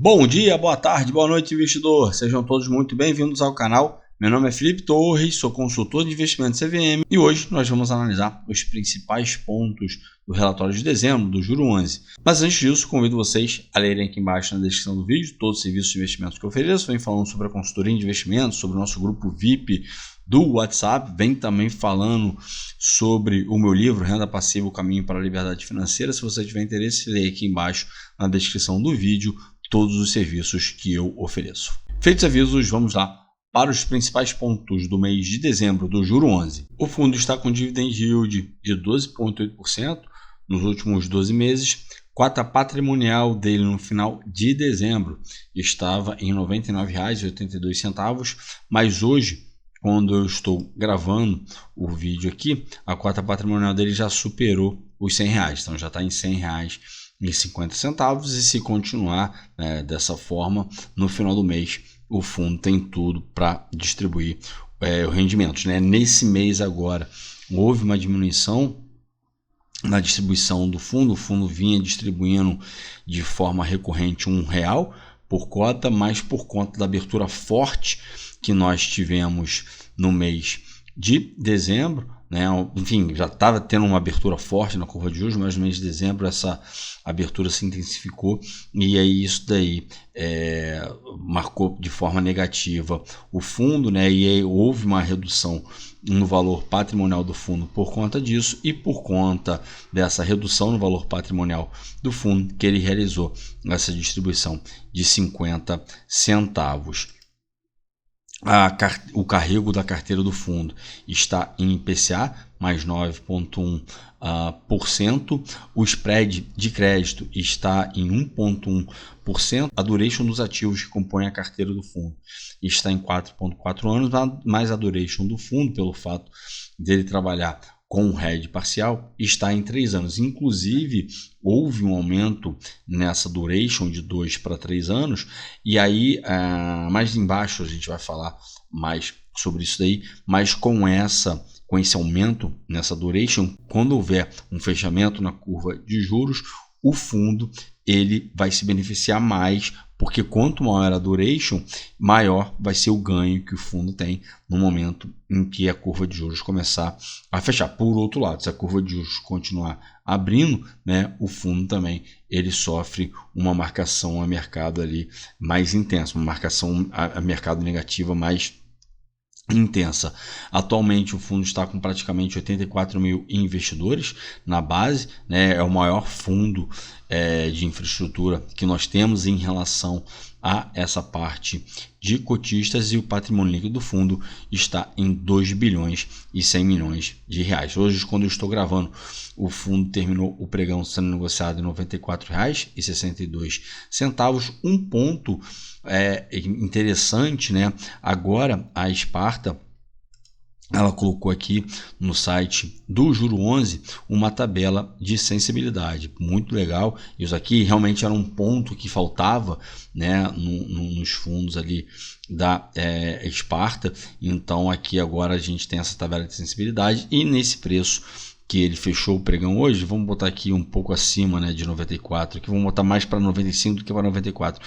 Bom dia, boa tarde, boa noite, investidor. Sejam todos muito bem-vindos ao canal. Meu nome é Felipe Torres, sou consultor de investimentos CVM e hoje nós vamos analisar os principais pontos do relatório de dezembro do Juro 11. Mas antes disso, convido vocês a lerem aqui embaixo na descrição do vídeo todos os serviços de investimentos que eu ofereço. Vem falando sobre a consultoria de investimentos, sobre o nosso grupo VIP do WhatsApp, vem também falando sobre o meu livro Renda Passiva, o Caminho para a Liberdade Financeira. Se você tiver interesse, leia aqui embaixo na descrição do vídeo todos os serviços que eu ofereço. Feitos avisos, vamos lá para os principais pontos do mês de dezembro do Juro 11. O fundo está com dividend yield de 12,8% nos últimos 12 meses. Cota patrimonial dele no final de dezembro estava em R$ 99,82, mas hoje, quando eu estou gravando o vídeo aqui, a cota patrimonial dele já superou os R$ 100, então já está em R$ 100,50, e se continuar dessa forma, no final do mês o fundo tem tudo para distribuir os rendimentos. Nesse mês agora houve uma diminuição na distribuição do fundo. O fundo vinha distribuindo de forma recorrente R$1 por cota, mas por conta da abertura forte que nós tivemos no mês de dezembro, enfim, já estava tendo uma abertura forte na curva de juros, mas no mês de dezembro essa abertura se intensificou e aí isso daí marcou de forma negativa o fundo, e aí houve uma redução no valor patrimonial do fundo por conta disso, e por conta dessa redução no valor patrimonial do fundo que ele realizou essa distribuição de 50 centavos. O carrego da carteira do fundo está em IPCA mais 9,1%. O spread de crédito está em 1,1%. A duration dos ativos que compõem a carteira do fundo está em 4,4 anos, mas a duration do fundo, pelo fato dele trabalhar com o hedge parcial, está em 3 anos. Inclusive, houve um aumento nessa duration de 2 para 3 anos, e aí mais embaixo a gente vai falar mais sobre isso daí, mas com esse aumento nessa duration, quando houver um fechamento na curva de juros, o fundo ele vai se beneficiar mais, porque quanto maior a duration, maior vai ser o ganho que o fundo tem no momento em que a curva de juros começar a fechar. Por outro lado, se a curva de juros continuar abrindo, o fundo também ele sofre uma marcação a mercado ali mais intensa, uma marcação a mercado negativa mais intensa. Atualmente o fundo está com praticamente 84 mil investidores na base, é o maior fundo de infraestrutura que nós temos em relação a essa parte de cotistas, e o patrimônio líquido do fundo está em 2 bilhões e 100 milhões de reais. Hoje, quando eu estou gravando, o fundo terminou o pregão sendo negociado em R$ 94,62. Um ponto interessante, agora a Sparta ela colocou aqui no site do Juro 11 uma tabela de sensibilidade muito legal. Isso aqui realmente era um ponto que faltava nos fundos ali da Sparta. Então aqui agora a gente tem essa tabela de sensibilidade, e nesse preço que ele fechou o pregão hoje, vamos botar aqui um pouco acima de 94, que vamos botar mais para 95 do que para 94,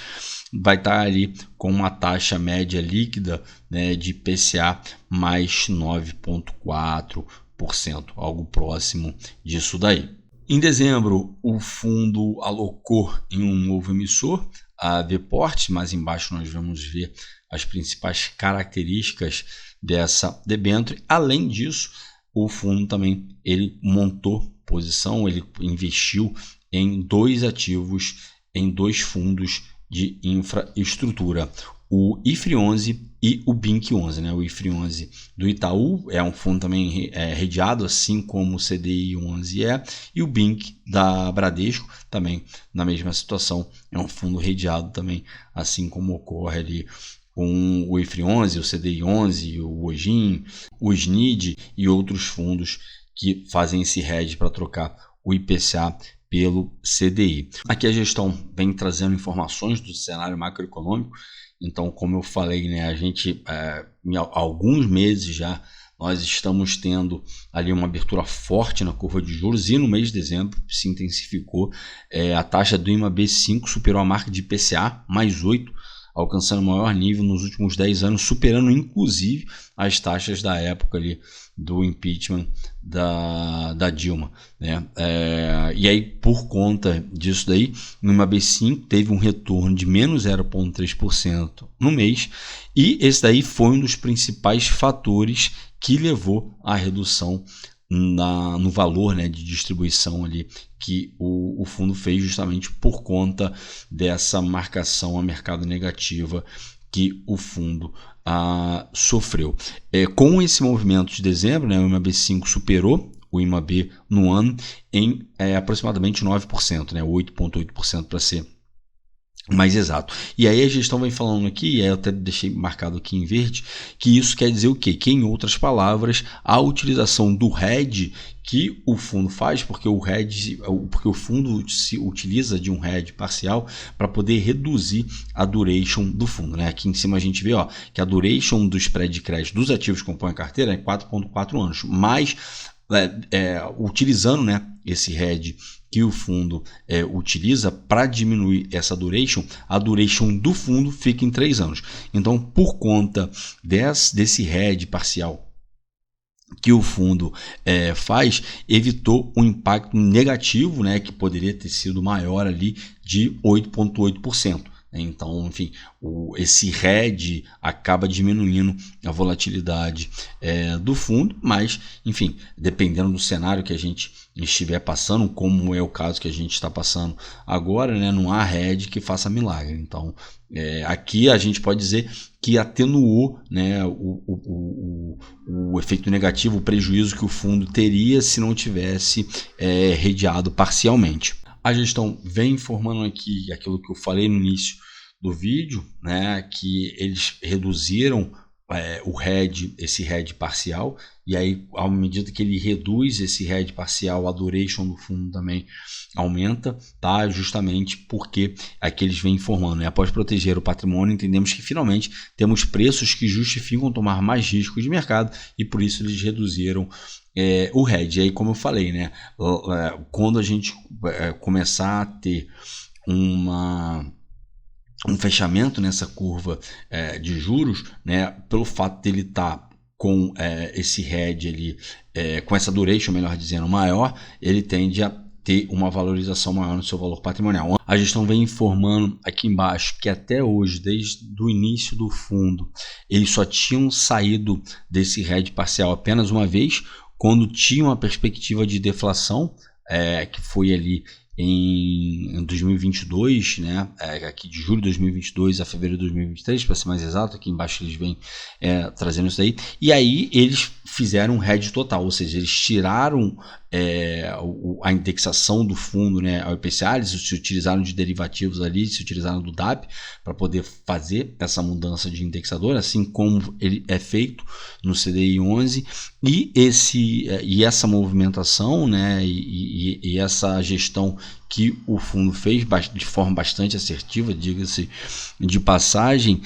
vai estar ali com uma taxa média líquida de IPCA mais 9,4%, algo próximo disso daí. Em dezembro, o fundo alocou em um novo emissor, a Vport. Mais embaixo nós vamos ver as principais características dessa debênture. Além disso, o fundo também ele montou posição, ele investiu em 2 ativos, em 2 fundos de infraestrutura, o IFRI 11 e o BINC 11. O IFRI 11 do Itaú é um fundo também redeado, assim como o CDI 11 e o BINC da Bradesco também na mesma situação, é um fundo redeado também, assim como ocorre ali com o IFRI 11, o CDI 11, o OGIN, o SNID e outros fundos que fazem esse hedge para trocar o IPCA pelo CDI. Aqui a gestão vem trazendo informações do cenário macroeconômico. Então, como eu falei, a gente há alguns meses já nós estamos tendo ali uma abertura forte na curva de juros e no mês de dezembro se intensificou. A taxa do IMAB5 superou a marca de IPCA mais 8, alcançando o maior nível nos últimos 10 anos, superando inclusive as taxas da época ali do impeachment da Dilma, né? E aí, por conta disso daí, no IMAB5 teve um retorno de menos 0,3% no mês, e esse daí foi um dos principais fatores que levou à redução no valor, né, de distribuição ali que o fundo fez, justamente por conta dessa marcação a mercado negativa que o fundo sofreu. Com esse movimento de dezembro, né, o IMAB5 superou o IMAB no ano em aproximadamente 9%, né, 8,8% para ser mais exato. E aí a gestão vem falando aqui, eu até deixei marcado aqui em verde, que isso quer dizer o quê? Que, em outras palavras, a utilização do hedge que o fundo faz, porque o fundo se utiliza de um hedge parcial para poder reduzir a duration do fundo, né? Aqui em cima a gente vê, ó, que a duration do spread de crédito dos ativos que compõem a carteira é 4,4 anos, mas utilizando, né, esse hedge que o fundo utiliza para diminuir essa duration, a duration do fundo fica em 3 anos. Então, por conta desse hedge parcial que o fundo faz, evitou um impacto negativo, né, que poderia ter sido maior ali de 8,8%. Então, enfim, esse hedge acaba diminuindo a volatilidade do fundo, mas, enfim, dependendo do cenário que a gente estiver passando, como é o caso que a gente está passando agora, né, não há hedge que faça milagre. Então, aqui a gente pode dizer que atenuou, né, o efeito negativo, o prejuízo que o fundo teria se não tivesse hedgeado parcialmente. A gestão vem informando aqui aquilo que eu falei no início do vídeo, né, que eles reduziram esse hedge parcial, e aí, à medida que ele reduz esse hedge parcial, a duration do fundo também aumenta, tá? Justamente porque aqui eles vêm informando, né? Após proteger o patrimônio, entendemos que finalmente temos preços que justificam tomar mais risco de mercado, e por isso eles reduziram o hedge. Aí, como eu falei, né, quando a gente começar a ter um fechamento nessa curva de juros, né, pelo fato dele estar com esse hedge ali, com essa duration, melhor dizendo, maior, ele tende a ter uma valorização maior no seu valor patrimonial. A gestão vem informando aqui embaixo que até hoje, desde o início do fundo, eles só tinham saído desse hedge parcial apenas uma vez, quando tinha uma perspectiva de deflação, que foi ali em 2022, né, aqui de julho de 2022 a fevereiro de 2023, para ser mais exato, aqui embaixo eles vêm trazendo isso aí, e aí eles fizeram um hedge total, ou seja, eles tiraram a indexação do fundo, né, ao IPCA, eles se utilizaram de derivativos ali, se utilizaram do DAP para poder fazer essa mudança de indexador, assim como ele é feito no CDI 11, e essa movimentação, né, e essa gestão que o fundo fez de forma bastante assertiva, diga-se de passagem,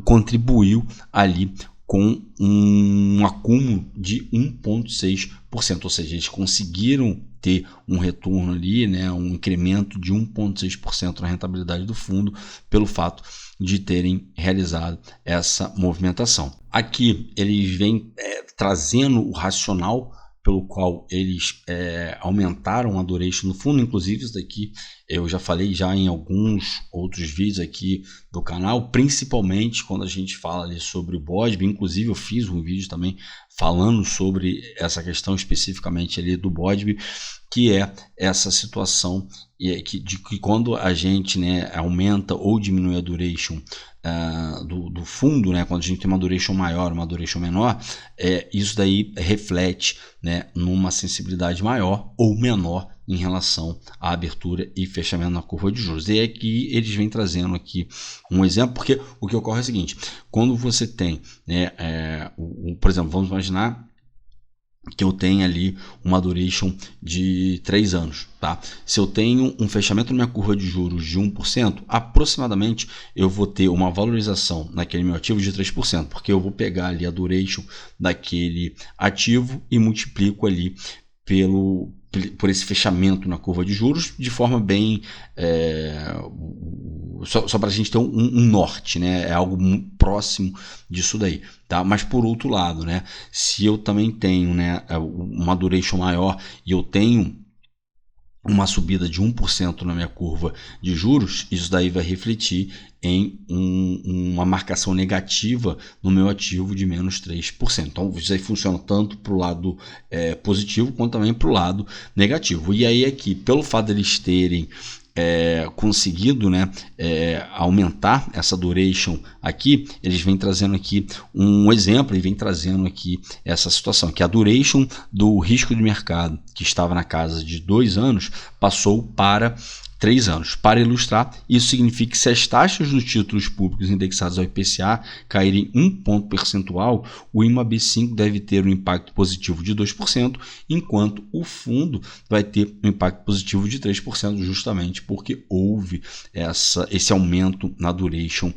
contribuiu ali com um acúmulo de 1,6%, ou seja, eles conseguiram ter um retorno ali, né, um incremento de 1,6% na rentabilidade do fundo pelo fato de terem realizado essa movimentação. Aqui eles vêm trazendo o racional pelo qual eles aumentaram a duration no fundo. Inclusive isso daqui eu já falei em alguns outros vídeos aqui do canal, principalmente quando a gente fala ali sobre o BOSB. Inclusive eu fiz um vídeo também falando sobre essa questão especificamente ali do BOSB, que é essa situação de que quando a gente, né, aumenta ou diminui a duration do fundo, né, quando a gente tem uma duration maior, uma duration menor, isso daí reflete, né, numa sensibilidade maior ou menor em relação à abertura e fechamento na curva de juros. E aqui eles vêm trazendo aqui um exemplo, porque o que ocorre é o seguinte: quando você tem, né, por exemplo, vamos imaginar que eu tenha ali uma duration de 3 anos, tá? Se eu tenho um fechamento na minha curva de juros de 1%, aproximadamente eu vou ter uma valorização naquele meu ativo de 3%, porque eu vou pegar ali a duration daquele ativo e multiplico ali por esse fechamento na curva de juros de forma bem só para a gente ter um norte, né? É algo próximo disso daí, tá? Mas por outro lado, né? Se eu também tenho, né, uma duration maior e eu tenho uma subida de 1% na minha curva de juros, isso daí vai refletir em uma marcação negativa no meu ativo de menos 3%. Então, isso aí funciona tanto para o lado positivo quanto também para o lado negativo. E aí aqui, pelo fato deles terem conseguido, né, aumentar essa duration aqui, eles vêm trazendo aqui um exemplo e vem trazendo aqui essa situação, que a duration do risco de mercado, que estava na casa de 2 anos, passou para 3 anos. Para ilustrar, isso significa que se as taxas dos títulos públicos indexados ao IPCA caírem 1 ponto percentual, o IMAB5 deve ter um impacto positivo de 2%, enquanto o fundo vai ter um impacto positivo de 3%, justamente porque houve esse aumento na duration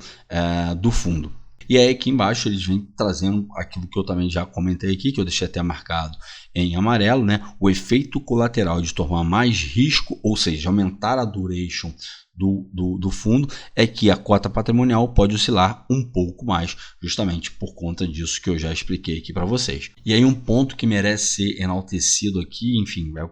do fundo. E aí aqui embaixo eles vêm trazendo aquilo que eu também já comentei aqui, que eu deixei até marcado em amarelo, né? O efeito colateral de tomar mais risco, ou seja, aumentar a duration do fundo, é que a cota patrimonial pode oscilar um pouco mais, justamente por conta disso que eu já expliquei aqui para vocês. E aí um ponto que merece ser enaltecido aqui, enfim, eu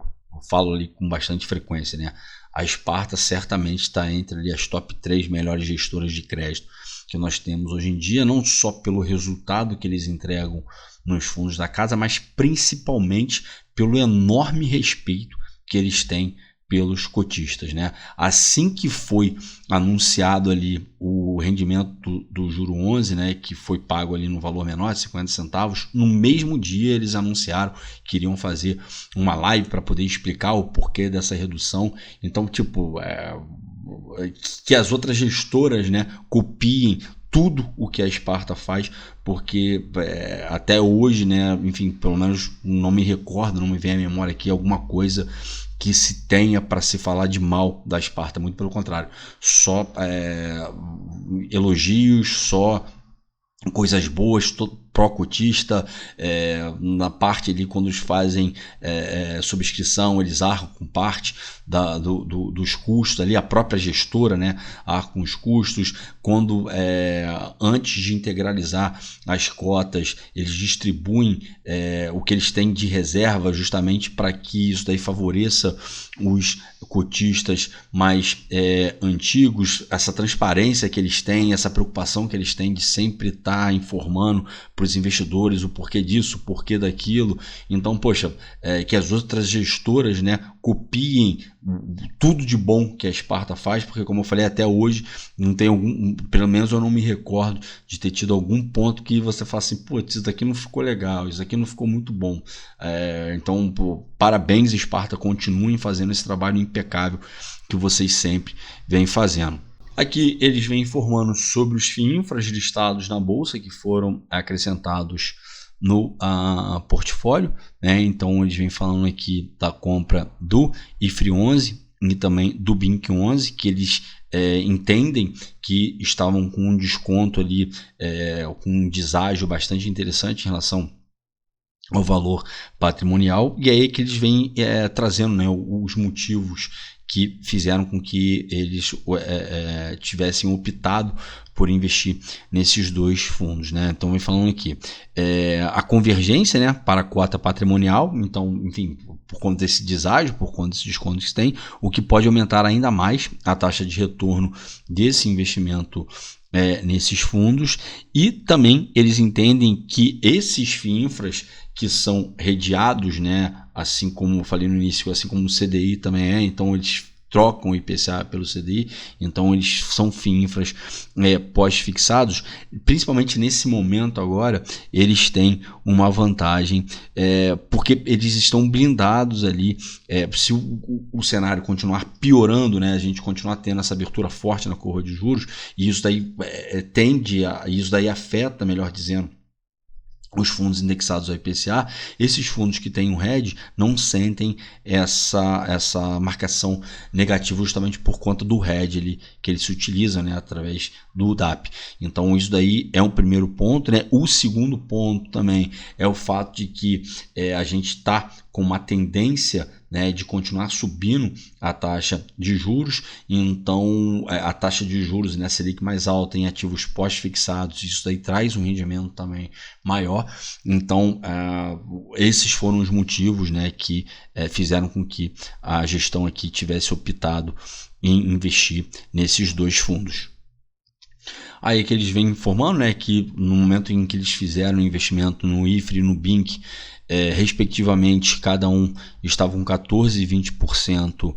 falo ali com bastante frequência, né? A Sparta certamente está entre ali as top 3 melhores gestoras de crédito que nós temos hoje em dia, não só pelo resultado que eles entregam nos fundos da casa, mas principalmente pelo enorme respeito que eles têm pelos cotistas, né? Assim que foi anunciado ali o rendimento do juro 11, né, que foi pago ali no valor menor de 50 centavos, no mesmo dia eles anunciaram que iriam fazer uma live para poder explicar o porquê dessa redução. Então, tipo, que as outras gestoras, né, copiem tudo o que a Sparta faz, porque até hoje, né, enfim, pelo menos não me recordo, não me vem à memória aqui alguma coisa que se tenha para se falar de mal da Sparta, muito pelo contrário, só elogios, só coisas boas, pró-cotista, na parte ali quando eles fazem subscrição, eles arcam com parte dos custos ali, a própria gestora, né, arca com os custos, quando antes de integralizar as cotas, eles distribuem o que eles têm de reserva, justamente para que isso daí favoreça os cotistas mais antigos, essa transparência que eles têm, essa preocupação que eles têm de sempre estar informando para os investidores o porquê disso, o porquê daquilo. Então, poxa, que as outras gestoras, né, copiem tudo de bom que a Sparta faz, porque como eu falei, até hoje não tem pelo menos eu não me recordo de ter tido algum ponto que você fala assim, putz, isso daqui não ficou legal, isso daqui não ficou muito bom. Então, parabéns, Sparta, continuem fazendo esse trabalho impecável que vocês sempre vêm fazendo. Aqui eles vêm informando sobre os FIINFRAs listados na bolsa que foram acrescentados no portfólio, né? Então eles vêm falando aqui da compra do IFRI 11 e também do BINC 11, que eles entendem que estavam com um desconto ali, com um deságio bastante interessante em relação ao valor patrimonial, e aí que eles vêm trazendo, né, os motivos que fizeram com que eles tivessem optado por investir nesses dois fundos, né? Então, vem falando aqui a convergência, né, para a cota patrimonial. Então, enfim, por conta desse deságio, por conta desses descontos que tem, o que pode aumentar ainda mais a taxa de retorno desse investimento nesses fundos. E também eles entendem que esses FIINFRAs que são redeados, né, assim como eu falei no início, assim como o CDI também então eles trocam o IPCA pelo CDI, então eles são FIINFRAs pós-fixados. Principalmente nesse momento agora, eles têm uma vantagem, porque eles estão blindados ali. Se o cenário continuar piorando, né, a gente continuar tendo essa abertura forte na curva de juros, e isso daí isso daí afeta, melhor dizendo, os fundos indexados ao IPCA, esses fundos que têm um hedge não sentem essa marcação negativa justamente por conta do hedge que ele se utiliza, né, através do DAP. Então isso daí é um primeiro ponto, né? O segundo ponto também é o fato de que a gente está com uma tendência, né, de continuar subindo a taxa de juros. Então a taxa de juros, né, Selic mais alta em ativos pós-fixados, isso daí traz um rendimento também maior. Então esses foram os motivos, né, que fizeram com que a gestão aqui tivesse optado em investir nesses dois fundos. Aí que eles vêm informando, né, que no momento em que eles fizeram o investimento no IFRE e no BINC, respectivamente, cada um estava com 14% e 20%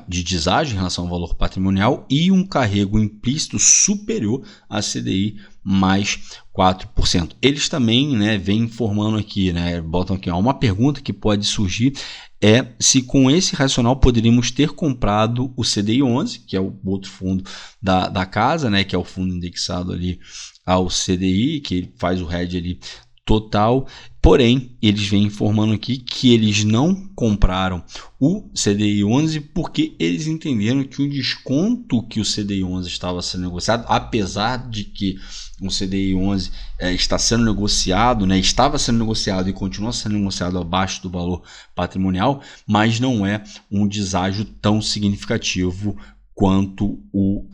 de deságio em relação ao valor patrimonial e um carrego implícito superior a CDI mais 4%. Eles também, né, vêm informando aqui, né, botam aqui, uma pergunta que pode surgir é se com esse racional poderíamos ter comprado o CDI 11, que é o outro fundo da casa, né, que é o fundo indexado ali ao CDI, que faz o hedge ali total. Porém, eles vêm informando aqui que eles não compraram o CDI 11 porque eles entenderam que o desconto que o CDI 11 estava sendo negociado, apesar de que o CDI 11 está sendo negociado, né, estava sendo negociado e continua sendo negociado abaixo do valor patrimonial, mas não é um deságio tão significativo quanto o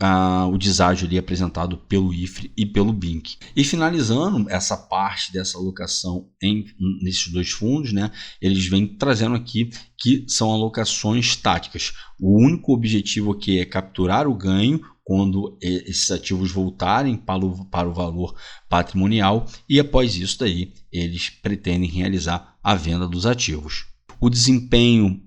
deságio ali apresentado pelo IFRE e pelo BINC. E finalizando essa parte dessa alocação nesses dois fundos, né, eles vêm trazendo aqui que são alocações táticas. O único objetivo aqui é capturar o ganho quando esses ativos voltarem para o valor patrimonial e após isso daí eles pretendem realizar a venda dos ativos. O desempenho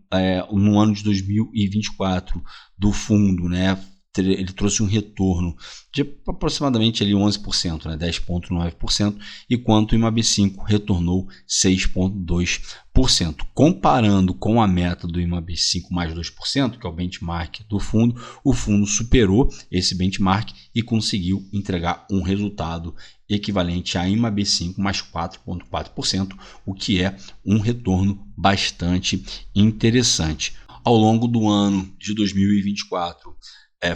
no ano de 2024 do fundo, né, ele trouxe um retorno de aproximadamente ali 11%, né, 10,9%, enquanto o IMAB5 retornou 6,2%. Comparando com a meta do IMAB5 mais 2%, que é o benchmark do fundo, o fundo superou esse benchmark e conseguiu entregar um resultado equivalente a IMAB5 mais 4,4%, o que é um retorno bastante interessante. Ao longo do ano de 2024,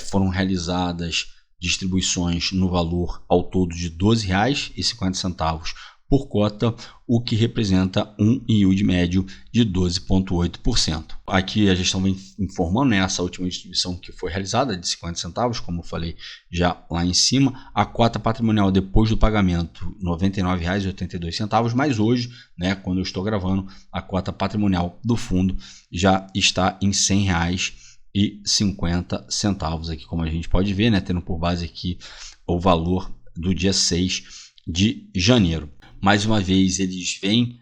foram realizadas distribuições no valor ao todo de R$ 12,50 por cota, o que representa um yield médio de 12,8%. Aqui a gestão vem informando, né, essa última distribuição que foi realizada de 50 centavos, como eu falei já lá em cima, a cota patrimonial depois do pagamento R$ 99,82, mas hoje, né, quando eu estou gravando, a cota patrimonial do fundo já está em R$ 100,50 aqui, como a gente pode ver, né, tendo por base aqui o valor do dia 6 de janeiro. Mais uma vez, eles vêm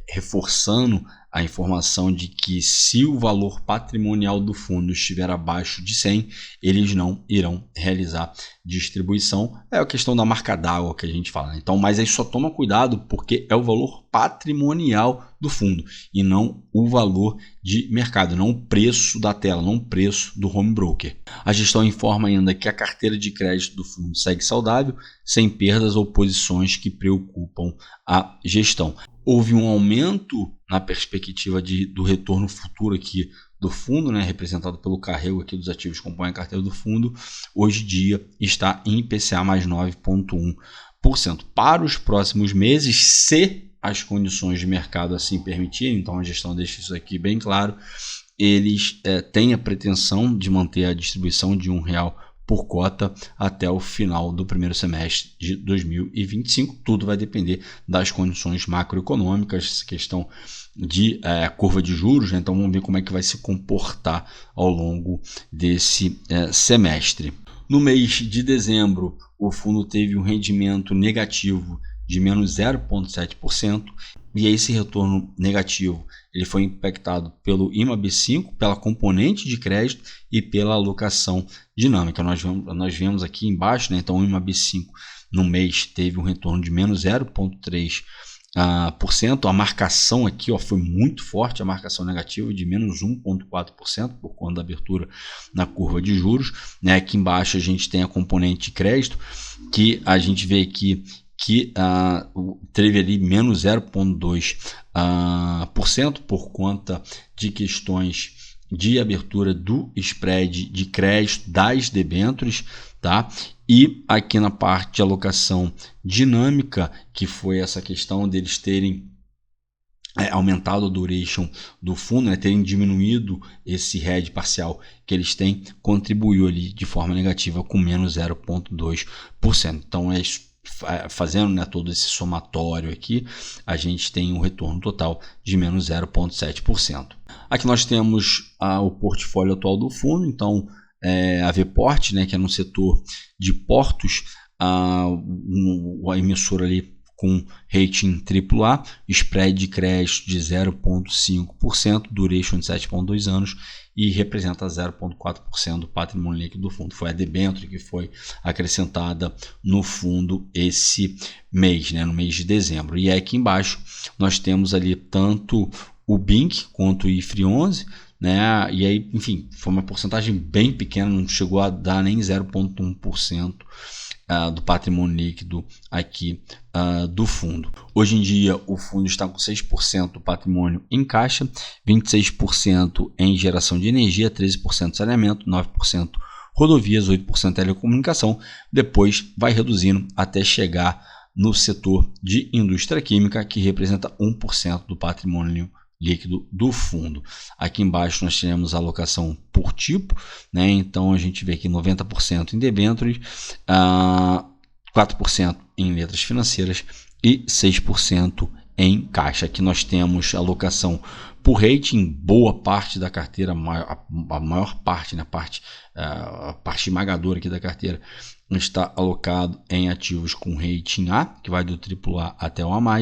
reforçando a informação de que se o valor patrimonial do fundo estiver abaixo de 100, eles não irão realizar distribuição. É a questão da marca d'água que a gente fala. Então, mas aí só toma cuidado porque é o valor patrimonial do fundo e não o valor de mercado, não o preço da tela, não o preço do home broker. A gestão informa ainda que a carteira de crédito do fundo segue saudável, sem perdas ou posições que preocupam a gestão. Houve um aumento na perspectiva do retorno futuro aqui do fundo, né, representado pelo carrego aqui dos ativos que compõem a carteira do fundo. Hoje em dia está em IPCA mais 9,1%. Para os próximos meses, se as condições de mercado assim permitirem, então a gestão deixa isso aqui bem claro, eles têm a pretensão de manter a distribuição de R$1 por cota até o final do primeiro semestre de 2025. Tudo vai depender das condições macroeconômicas, questão de curva de juros, né? Então vamos ver como é que vai se comportar ao longo desse semestre. No mês de dezembro, o fundo teve um rendimento negativo de menos 0,7%, e esse retorno negativo ele foi impactado pelo IMAB5, pela componente de crédito e pela alocação dinâmica. Nós vemos aqui embaixo, né? Então o IMAB5 no mês teve um retorno de menos 0,3%. A marcação aqui foi muito forte, a marcação negativa de menos 1,4% por conta da abertura na curva de juros, né? Aqui embaixo a gente tem a componente de crédito, que a gente vê aqui que teve ali menos 0,2% por conta de questões de abertura do spread de crédito das debêntures, tá? E aqui na parte de alocação dinâmica, que foi essa questão deles terem aumentado a duration do fundo, né, terem diminuído esse hedge parcial que eles têm, contribuiu ali de forma negativa com menos 0,2%. Então, fazendo, né, todo esse somatório aqui, a gente tem um retorno total de menos 0,7%. Aqui nós temos o portfólio atual do fundo. Então, a Vport, né, que é no setor de portos, a emissora ali com rating AAA, spread de crédito de 0,5%, duration de 7,2 anos e representa 0,4% do patrimônio líquido do fundo. Foi a debênture que foi acrescentada no fundo esse mês, né, no mês de dezembro. E aqui embaixo nós temos ali tanto o BINC quanto o IFRI 11, né? E aí, enfim, foi uma porcentagem bem pequena, não chegou a dar nem 0,1% do patrimônio líquido aqui do fundo. Hoje em dia o fundo está com 6% do patrimônio em caixa, 26% em geração de energia, 13% saneamento, 9% rodovias, 8% telecomunicação, depois vai reduzindo até chegar no setor de indústria química, que representa 1% do patrimônio líquido do fundo. Aqui embaixo nós temos a alocação por tipo, né? Então a gente vê aqui 90% em debêntures, 4% em letras financeiras e 6% em caixa. Aqui nós temos alocação por rating, boa parte da carteira, a maior parte, né, a parte esmagadora aqui da carteira está alocado em ativos com rating A, que vai do AAA até o A+,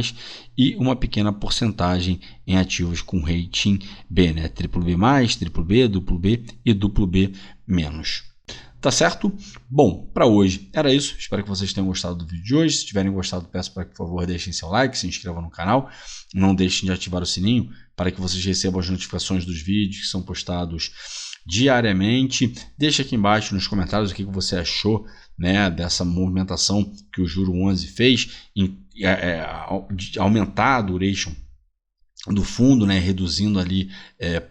e uma pequena porcentagem em ativos com rating B, né, BBB+, BBB, BB e BB-. Tá certo? Bom, para hoje era isso. Espero que vocês tenham gostado do vídeo de hoje. Se tiverem gostado, peço para que, por favor, deixem seu like, se inscrevam no canal. Não deixem de ativar o sininho para que vocês recebam as notificações dos vídeos que são postados diariamente. Deixa aqui embaixo nos comentários o que você achou, né, dessa movimentação que o Juro 11 fez em aumentar a duration do fundo, né, reduzindo ali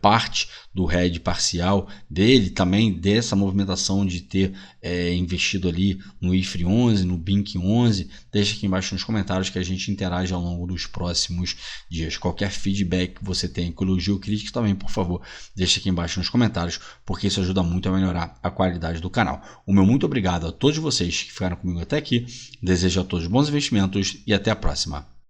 parte do hedge parcial dele, também dessa movimentação de ter investido ali no IFRI 11, no BINC 11. Deixa aqui embaixo nos comentários que a gente interage ao longo dos próximos dias. Qualquer feedback que você tenha, elogio ou crítica também, por favor, deixa aqui embaixo nos comentários, porque isso ajuda muito a melhorar a qualidade do canal. O meu muito obrigado a todos vocês que ficaram comigo até aqui. Desejo a todos bons investimentos e até a próxima.